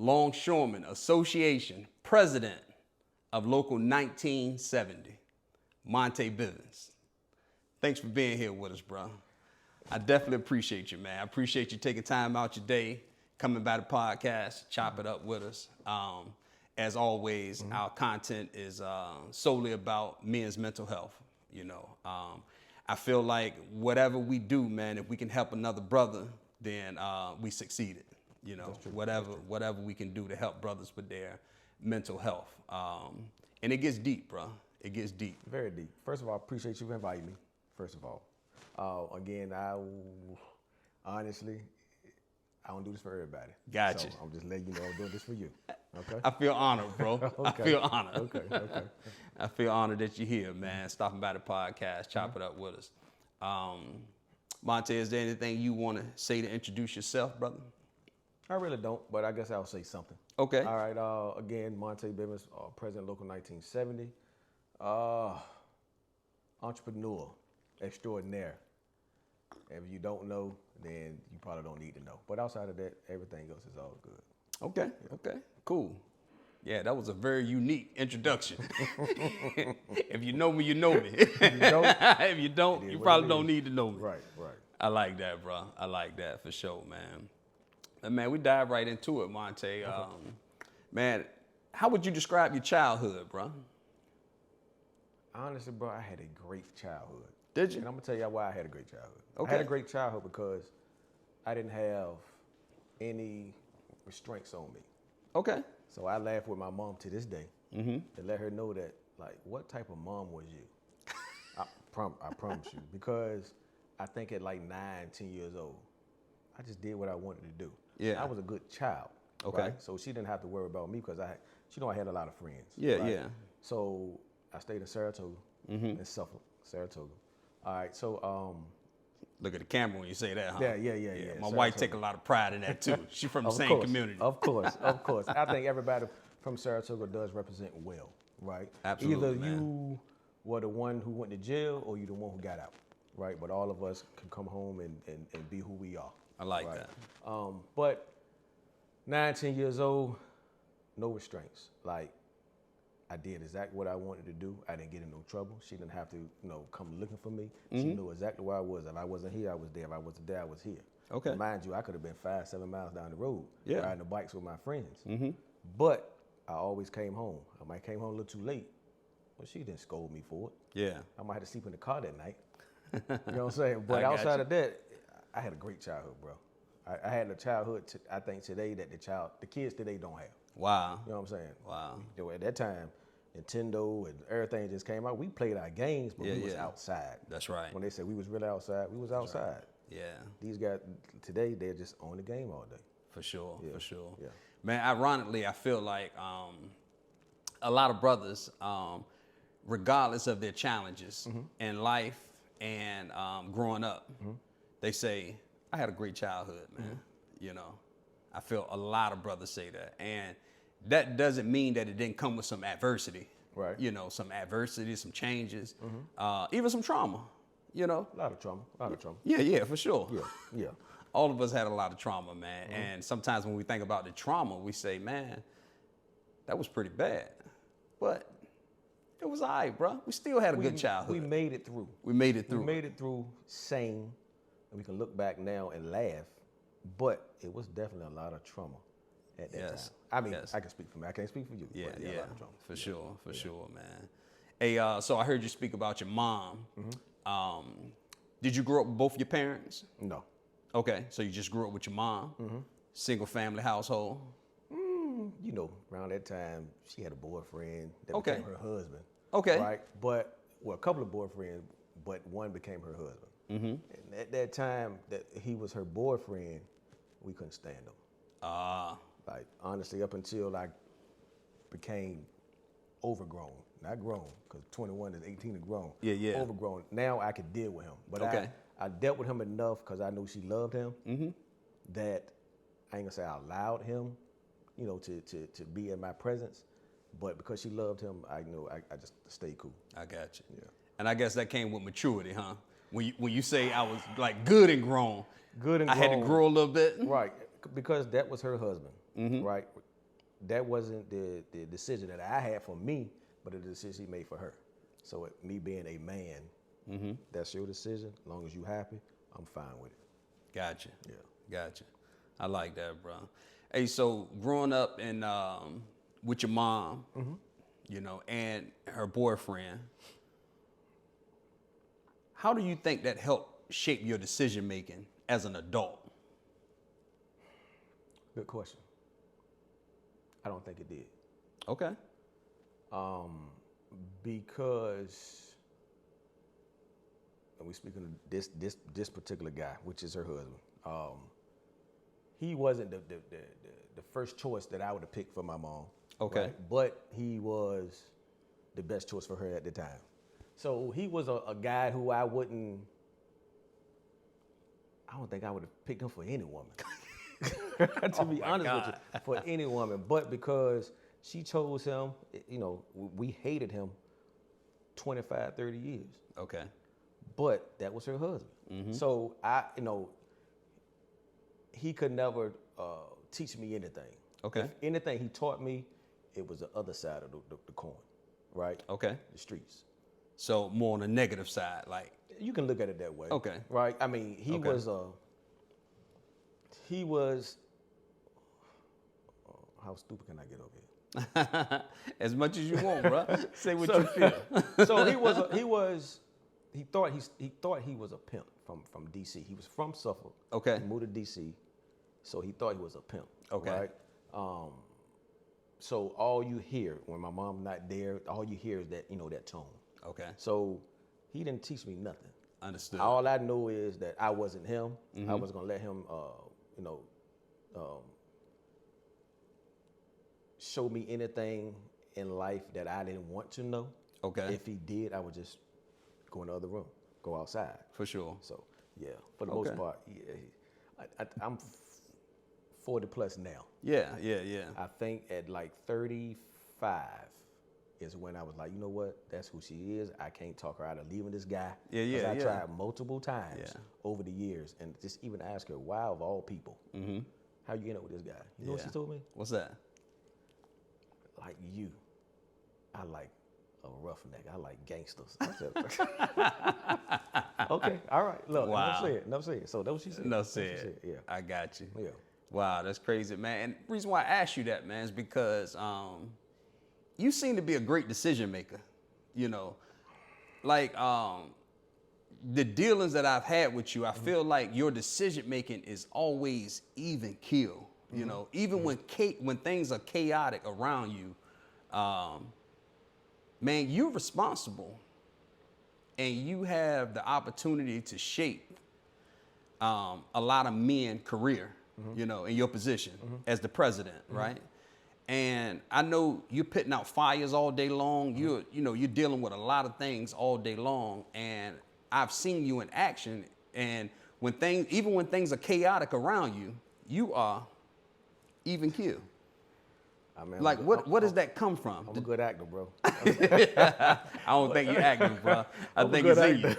Longshoremen Association president of Local 1970, Monta Bivins. Thanks for being here with us, bro. I definitely appreciate you, man. I appreciate you taking time out your day, coming by the podcast, chop it up with us. As always, our content is solely about men's mental health. You know, I feel like whatever we do, man, if we can help another brother, then we succeeded. You know, whatever we can do to help brothers with their mental health. And it gets deep, bro. It gets deep. Very deep. First of all, I appreciate you inviting me, first of all. Again, honestly, I don't do this for everybody. Gotcha. So I'm just letting you know I'm doing this for you. Okay? I feel honored, bro. Okay. I feel honored. Okay. I feel honored that you're here, man, stopping by the podcast, chop it up with us. Monta, is there anything you want to say to introduce yourself, brother? I really don't, but I guess I'll say something. Okay. All right. Again, Monta Bivins, President Local 1970. Entrepreneur extraordinaire. If you don't know, then you probably don't need to know. But outside of that, everything else is all good. Okay. Okay. Cool. Yeah, that was a very unique introduction. If you know me, you know me. If you don't, you probably don't need to know me. Right. I like that, bro. I like that for sure, man. And man, we dive right into it, Monta. Man, how would you describe your childhood, bro? Honestly, bro, I had a great childhood. Did you? And I'm gonna tell you why I had a great childhood. Okay. I had a great childhood because I didn't have any restraints on me. Okay. So I laugh with my mom to this day to let her know that, like, what type of mom was you? I promise you, because I think at like 9, 10 years old, I just did what I wanted to do. Yeah. I was a good child. Okay. Right? So she didn't have to worry about me because she know I had a lot of friends. Yeah, right? yeah. So I stayed in Saratoga, in Suffolk, Saratoga. All right, so Look at the camera when you say that, huh? Yeah. My wife take a lot of pride in that too. She's from the same community. Of course. I think everybody from Saratoga does represent well, right? Absolutely, Either man. you were the one who went to jail or you the one who got out, right? But all of us can come home and be who we are. I like right? that. But 9, 10 years old, no restraints. Like, I did exactly what I wanted to do. I didn't get in no trouble. She didn't have to, come looking for me. She knew exactly where I was. If I wasn't here, I was there. If I wasn't there, I was here. Okay. And mind you, I could have been 5, 7 miles down the road riding the bikes with my friends. But I always came home. I might came home a little too late, but she didn't scold me for it. Yeah. I might have to sleep in the car that night. You know what I'm saying? But outside of that, I had a great childhood, bro. I had a childhood, I think today that the kids today don't have. Wow. You know what I'm saying? Wow. At that time, Nintendo and everything just came out. We played our games, but we was outside. That's right. When they said we was really outside, we was outside. Right. Yeah. These guys today, they're just on the game all day. For sure. Yeah. Man, ironically, I feel like a lot of brothers, regardless of their challenges in life and growing up, they say, I had a great childhood, man. You know, I feel a lot of brothers say that. And that doesn't mean that it didn't come with some adversity. Right. You know, some adversity, some changes, even some trauma, A lot of trauma. Yeah, for sure. Yeah. All of us had a lot of trauma, man. And sometimes when we think about the trauma, we say, man, that was pretty bad. But it was all right, bro. We still had a good childhood. We made it through. We made it through. We made it through sane, and we can look back now and laugh. But it was definitely a lot of trauma at that time. I mean, I can speak for me. I can't speak for you. Yeah, but a lot of trauma. For sure, man. Hey, so I heard you speak about your mom. Did you grow up with both your parents? No. Okay, so you just grew up with your mom, single family household? Around that time, she had a boyfriend that Okay. became her husband. Okay. Right? But, a couple of boyfriends, but one became her husband. And at that time that he was her boyfriend, we couldn't stand him. Like, honestly, up until I became overgrown. Not grown, because 21 is 18 and grown. Yeah. Overgrown. Now I could deal with him. But I dealt with him enough because I knew she loved him that I ain't gonna say I allowed him, to be in my presence. But because she loved him, I just stayed cool. I got you. Yeah. And I guess that came with maturity, huh? When you say I was like good and grown, I had to grow a little bit. Right, because that was her husband, right? that wasn't the decision that I had for me, but the decision he made for her. So me being a man, that's your decision. As long as you happy, I'm fine with it. Gotcha. Yeah. Gotcha. I like that, bro. Hey, so growing up in with your mom, you know, and her boyfriend, how do you think that helped shape your decision making as an adult? Good question. I don't think it did. Okay. Because, and we speaking of this particular guy, which is her husband. He wasn't the first choice that I would have picked for my mom. Okay. Right? But he was the best choice for her at the time. So he was a guy who I don't think I would have picked him for any woman. To be honest with you, for any woman. But because she chose him, you know, we hated him 25, 30 years. Okay. But that was her husband. So he could never teach me anything. Okay. If anything he taught me, it was the other side of the coin, right? Okay. The streets. So more on the negative side, like. You can look at it that way. Okay. Right? I mean, he was, how stupid can I get over here? As much as you want, bro. Say what you feel. So he thought he was a pimp from DC. He was from Suffolk. Okay. He moved to DC. So he thought he was a pimp. Okay. Right? So all you hear when my mom's not there, all you hear is that, you know, that tone. Okay. So he didn't teach me nothing. Understood. All I know is that I wasn't him. I was gonna let him, show me anything in life that I didn't want to know. Okay. If he did, I would just go in the other room, go outside. For sure. So yeah, for the most part, yeah. I'm 40 plus now. Yeah. I think at like 35 is when I was like, you know what? That's who she is. I can't talk her out of leaving this guy. Yeah. I tried multiple times over the years, and just even ask her, why of all people, how you end up with this guy? You know what she told me? What's that? Like you, I like a roughneck. I like gangsters. I said, okay, all right. Look, Wow. enough said. So that was she said. No That's what she said. Yeah. I got you. Yeah. Wow, that's crazy, man. And the reason why I asked you that, man, is because you seem to be a great decision maker. You know, like the dealings that I've had with you, I feel like your decision making is always even keel. You know, even when things are chaotic around you, man, you're responsible, and you have the opportunity to shape a lot of men's career. You know, in your position as the president, right? And I know you're putting out fires all day long. You're dealing with a lot of things all day long, and I've seen you in action. And even when things are chaotic around you, you are even keel. I mean, Like, what does that come from? I'm a good actor, bro. I don't think you're acting, bro. I think it's in you.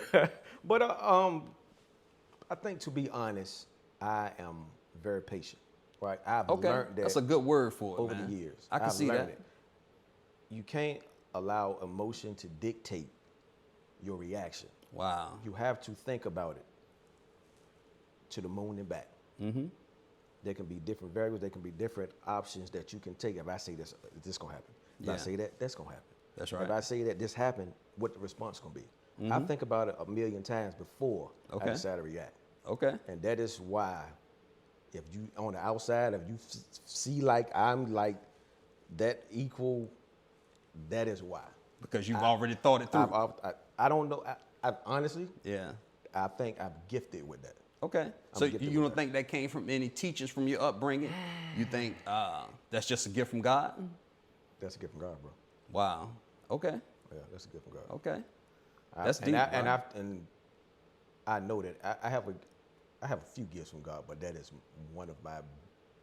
But I think, to be honest, I am very patient, right? I've learned that. That's a good word for it, over man. the years. I can see that. You can't allow emotion to dictate your reaction. Wow. You have to think about it to the moon and back. There can be different variables. There can be different options that you can take. If I say this gonna happen. If I say that, that's gonna happen. That's right. If I say that this happened, what the response gonna be? I think about it a million times before I decide to react. Okay. And that is why, if you on the outside, if you see like I'm like that equal, that is why. Because you've already thought it through. I don't know. I honestly, Yeah. I think I'm gifted with that. Okay. So you don't think that came from any teachers from your upbringing? You think that's just a gift from God? That's a gift from God, bro. Wow. Okay. Yeah, that's a gift from God. Okay. That's deep. And I know that I have a few gifts from God, but that is one of my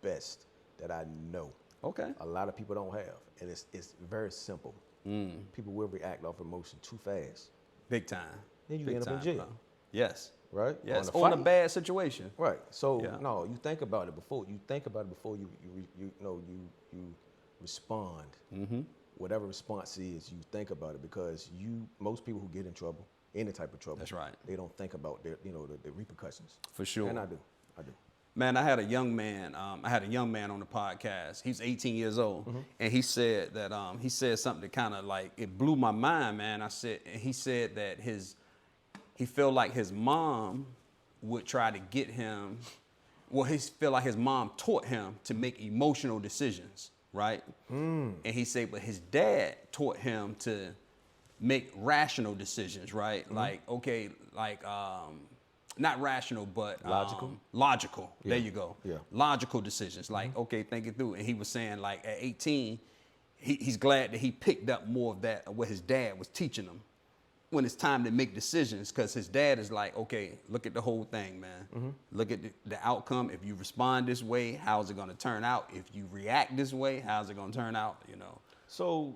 best that I know. Okay. A lot of people don't have, and it's very simple. People will react off emotion too fast. Big time. Then you Big end up in time, jail. bro. Yes. Right? Yes. On Or in a bad situation. Right. So Yeah. no, you think about it before you respond. Whatever response is, you think about it, because most people who get in trouble, any type of trouble, That's right. they don't think about the repercussions. For sure. And I do. Man, I had a young man on the podcast. He's 18 years old, and he said that he said something that kind of like it blew my mind, man. He said that he felt like his mom would try to get him. Well, he felt like his mom taught him to make emotional decisions, right? And he said, but his dad taught him to make rational decisions, right? Like, okay, like not rational, but logical. Yeah. There you go. Yeah. Logical decisions. Like, okay, think it through. And he was saying, like, at 18, he's glad that he picked up more of that, of what his dad was teaching him when it's time to make decisions, because his dad is like, okay, look at the whole thing, man. Look at the outcome. If you respond this way, how's it going to turn out? If you react this way, how's it going to turn out? You know. So,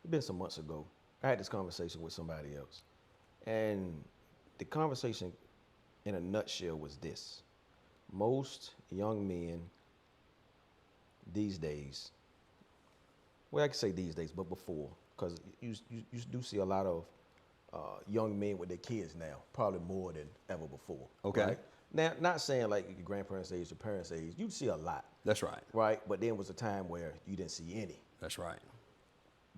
it's been some months ago, I had this conversation with somebody else, and the conversation in a nutshell was this: most young men these days, well, I can say these days, but before, because you do see a lot of young men with their kids now, probably more than ever before. Okay. Right? Now, not saying like your grandparents' age, your parents' age, you see a lot. That's right. Right? But then was a time where you didn't see any. That's right.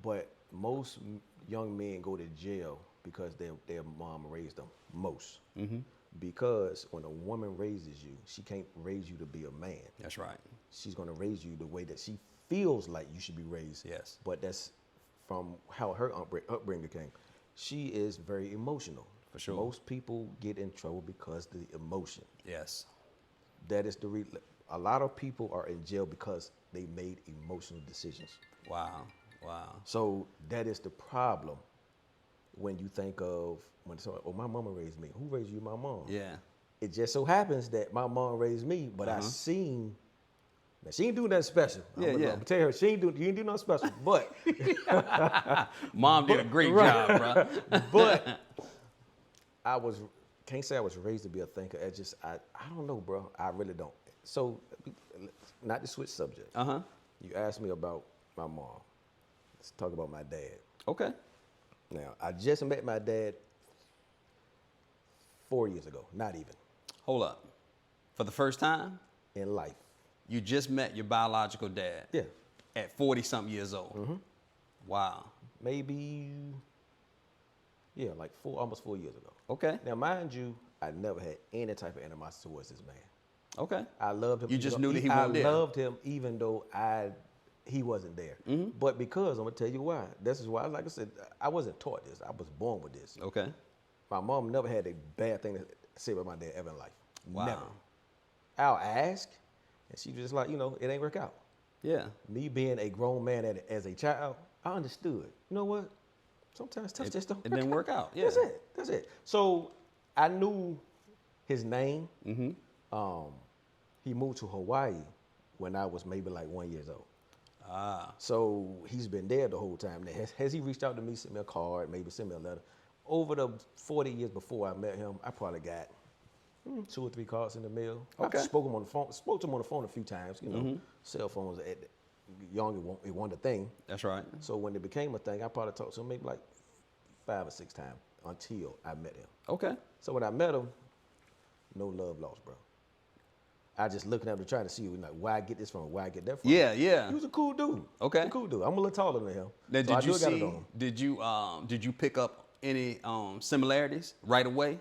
But most young men go to jail because their mom raised them. Most. Because when a woman raises you, she can't raise you to be a man. That's right. She's going to raise you the way that she feels like you should be raised. Yes. But that's from how her upbringing came. She is very emotional. For sure. Most people get in trouble because the emotion. Yes. That is a lot of people are in jail because they made emotional decisions. Wow. Wow. So that is the problem when you think of, when someone, oh, my mama raised me. Who raised you? My mom. Yeah. It just so happens that my mom raised me, but I seen, now she ain't do nothing special. I'm gonna tell her, you ain't do nothing special, but. Mom did a great job, bro. But can't say I was raised to be a thinker. I don't know, bro. I really don't. So, not to switch subject. You asked me about my mom. Let's talk about my dad. Okay. Now, I just met my dad 4 years ago, not even. Hold up. For the first time? In life. You just met your biological dad? Yeah. At 40-something years old? Wow. Maybe, like almost 4 years ago. Okay. Now, mind you, I never had any type of animosity towards this man. Okay. I loved him. You just knew that he wasn't there. I loved him even though he wasn't there. But because, I'm going to tell you why. This is why, like I said, I wasn't taught this. I was born with this. Okay. My mom never had a bad thing to say about my dad ever in life. Wow. Never. I'll ask, and she just like, it ain't work out. Yeah. Me being a grown man as a child, I understood. You know what? Sometimes stuff just don't work out. It didn't work out. Yeah. That's it. So I knew his name. He moved to Hawaii when I was maybe like 1 year old. So he's been there the whole time. Now, has he reached out to me, sent me a card, maybe sent me a letter? Over the 40 years before I met him, I probably got 2 or 3 cards in the mail. Okay. I spoke to him on the phone a few times. Cell phones young, it wasn't a thing. That's right. So when it became a thing, I probably talked to him maybe like 5 or 6 times until I met him. Okay. So when I met him, no love lost, bro. I just looking at him trying to see like where I get this from, where I get that from. Yeah, yeah. He was a cool dude. Okay. He was a cool dude. I'm a little taller than him. Now, So did you pick up any similarities right away?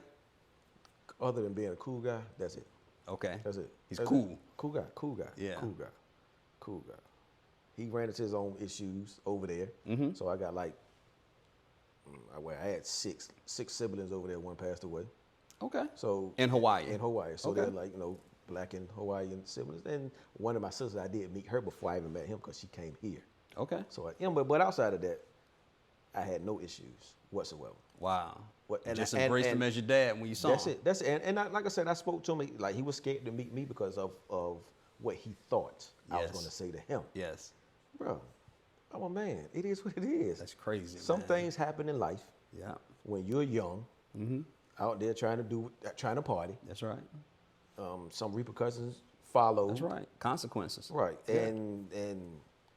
Other than being a cool guy, that's it. Okay. That's it. He's That's cool. It. Cool guy. Yeah. Cool guy. He ran into his own issues over there. So I got like, I had six siblings over there. One passed away. Okay. So in Hawaii. So okay. they're like, Black and Hawaiian siblings. And one of my sisters, I did meet her before I even met him because she came here. Okay. So, but outside of that, I had no issues whatsoever. Wow. And just embraced him as your dad when you saw him. That's it. And like I said, I spoke to him like he was scared to meet me because of what he thought I was going to say to him. Yes. Bro, I'm a man. It is what it is. That's crazy. Some things happen in life. Yeah. When you're young, out there trying to party. That's right. Some repercussions follow. That's right. Consequences. Right. Yeah. And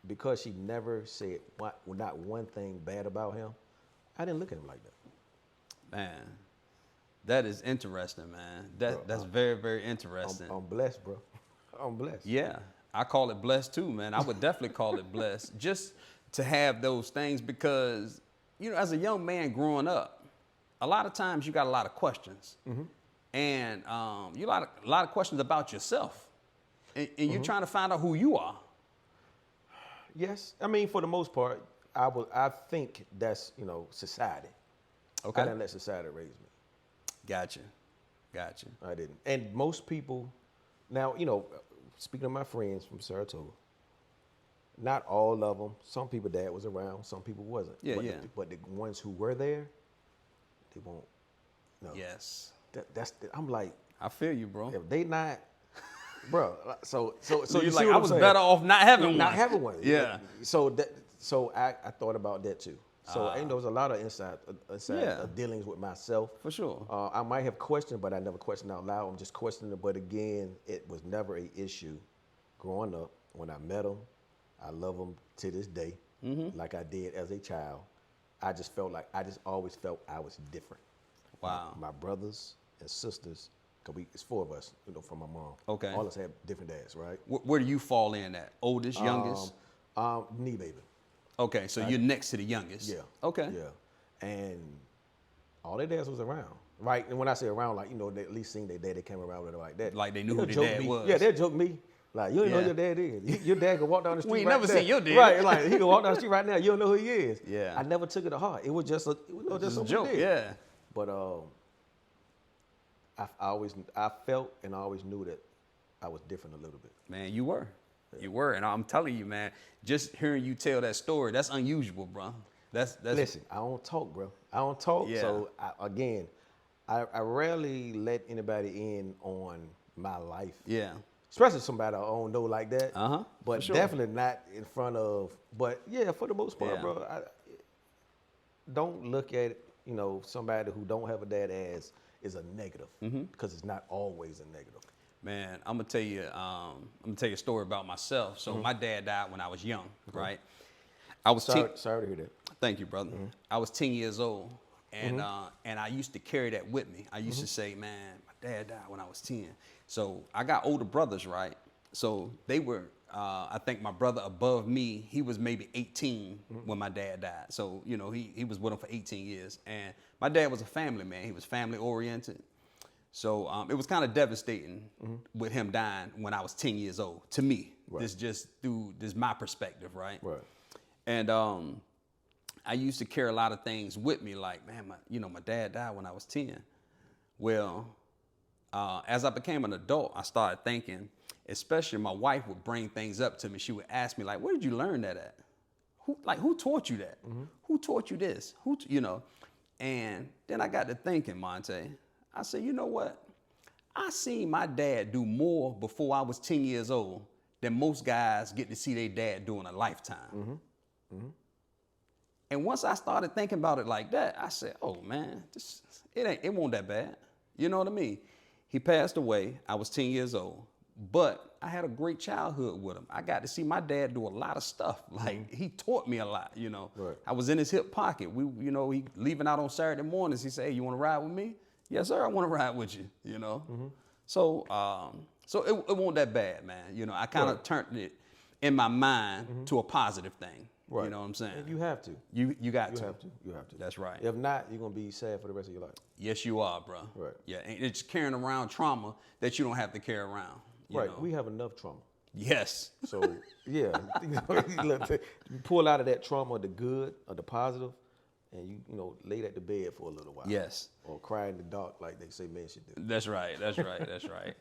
because she never said not one thing bad about him, I didn't look at him like that. Man, that is interesting, man. That's very, very interesting. I'm blessed, bro. I'm blessed. Yeah, I call it blessed too, man. I would definitely call it blessed just to have those things because, you know, as a young man growing up, a lot of times you got a lot of questions. And you got a lot of questions about yourself. And you're trying to find out who you are. Yes. I mean, for the most part, I think that's, you know, society. Okay. I didn't let society raise me. Gotcha. I didn't. And most people, now, you know, speaking of my friends from Saratoga, not all of them, some people dad was around, some people wasn't. Yeah, but the ones who were there, they won't. No. Yes. I'm like, I feel you, bro. if they not, bro. So you're you like, see what I I'm was saying? better off not having one. Not having one. Yeah. So I thought about that too. So and there was a lot of inside dealings with myself. For sure. I might have questioned, but I never questioned out loud. I'm just questioning it. But again, it was never an issue growing up. When I met him, I love him to this day, like I did as a child. I just always felt I was different. Wow. My brothers and sisters, because it's four of us, you know, from my mom. Okay. All of us have different dads, right? Where do you fall in at? Oldest, youngest? Knee baby. Okay, so you're next to the youngest. Yeah. Okay. Yeah. And all their dads was around. Right? And when I say around, like, you know, they at least seen their dad, they came around with it like that. Like they knew who their dad was. Yeah, they'll joke me. Like, you don't know who your dad is. Your dad can walk down the street We ain't right never there. seen your dad. Right, like, he can walk down the street right now. You don't know who he is. Yeah. I never took it to heart. It was just a joke, yeah. But I felt and I always knew that I was different a little bit. Man, you were. You were. And I'm telling you, man, just hearing you tell that story, that's unusual, bro. That's Listen, I don't talk, bro. I don't talk. Yeah. So, I rarely let anybody in on my life. Yeah. Especially somebody I don't know like that. But sure. definitely not in front of, but yeah, for the most part, Yeah. bro, don't look at, you know, somebody who don't have a dad as a negative, because it's not always a negative. Man, I'm gonna tell you a story about myself. So my dad died when I was young, right? I was Sorry to hear that. Thank you, brother. I was 10 years old, and I used to carry that with me. I used to say, man, my dad died when I was 10. So I got older brothers, right? So they were, I think my brother above me, he was maybe 18 when my dad died. So, you know, he was with him for 18 years. And my dad was a family man. He was family oriented. So it was kind of devastating with him dying when I was 10 years old, to me. Right. This my perspective, right? Right. And I used to carry a lot of things with me, like, man, my dad died when I was 10. Well, as I became an adult, I started thinking, especially my wife would bring things up to me. She would ask me, like, where did you learn that at? Who taught you that? Who taught you this? And then I got to thinking, Monte. I said, you know what? I seen my dad do more before I was 10 years old than most guys get to see their dad do in a lifetime. And once I started thinking about it like that, I said, oh man, it won't that bad. You know what I mean? He passed away. I was 10 years old, but I had a great childhood with him. I got to see my dad do a lot of stuff. Like he taught me a lot, you know. Right. I was in his hip pocket. He leaving out on Saturday mornings. He said, hey, you want to ride with me? Yes, sir, I want to ride with you, you know. So it wasn't that bad, man. You know, I kind of turned it in my mind to a positive thing. Right. You know what I'm saying? And you have to. You have to. You have to. That's right. If not, you're going to be sad for the rest of your life. Yes, you are, bro. Right. Yeah, and it's carrying around trauma that you don't have to carry around. You know? We have enough trauma. Yes. So, yeah. You pull out of that trauma the good or the positive, and you lay at the bed for a little while. Yes. Or cry in the dark like they say men should do. That's right. That's right.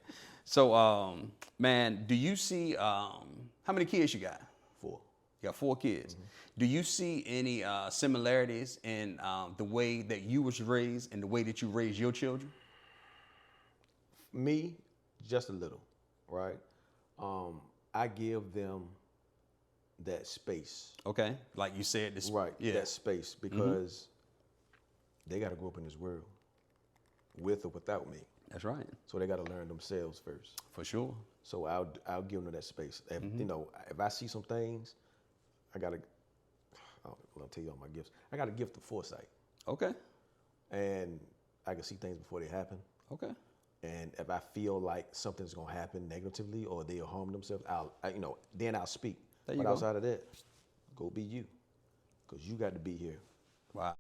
So, man, do you see, how many kids you got? 4. You got 4 kids. Do you see any similarities in the way that you was raised and the way that you raised your children? Me, just a little, right? I give them that space. Okay, like you said, this right? Yeah. That space because they got to grow up in this world, with or without me. That's right. So they got to learn themselves first. For sure. So I'll give them that space. If, if I see some things I'll tell you all my gifts. I got a gift of foresight. Okay. And I can see things before they happen. Okay. And if I feel like something's gonna happen negatively or they'll harm themselves, then I'll speak. But outside of that, go be you, because you got to be here. Wow.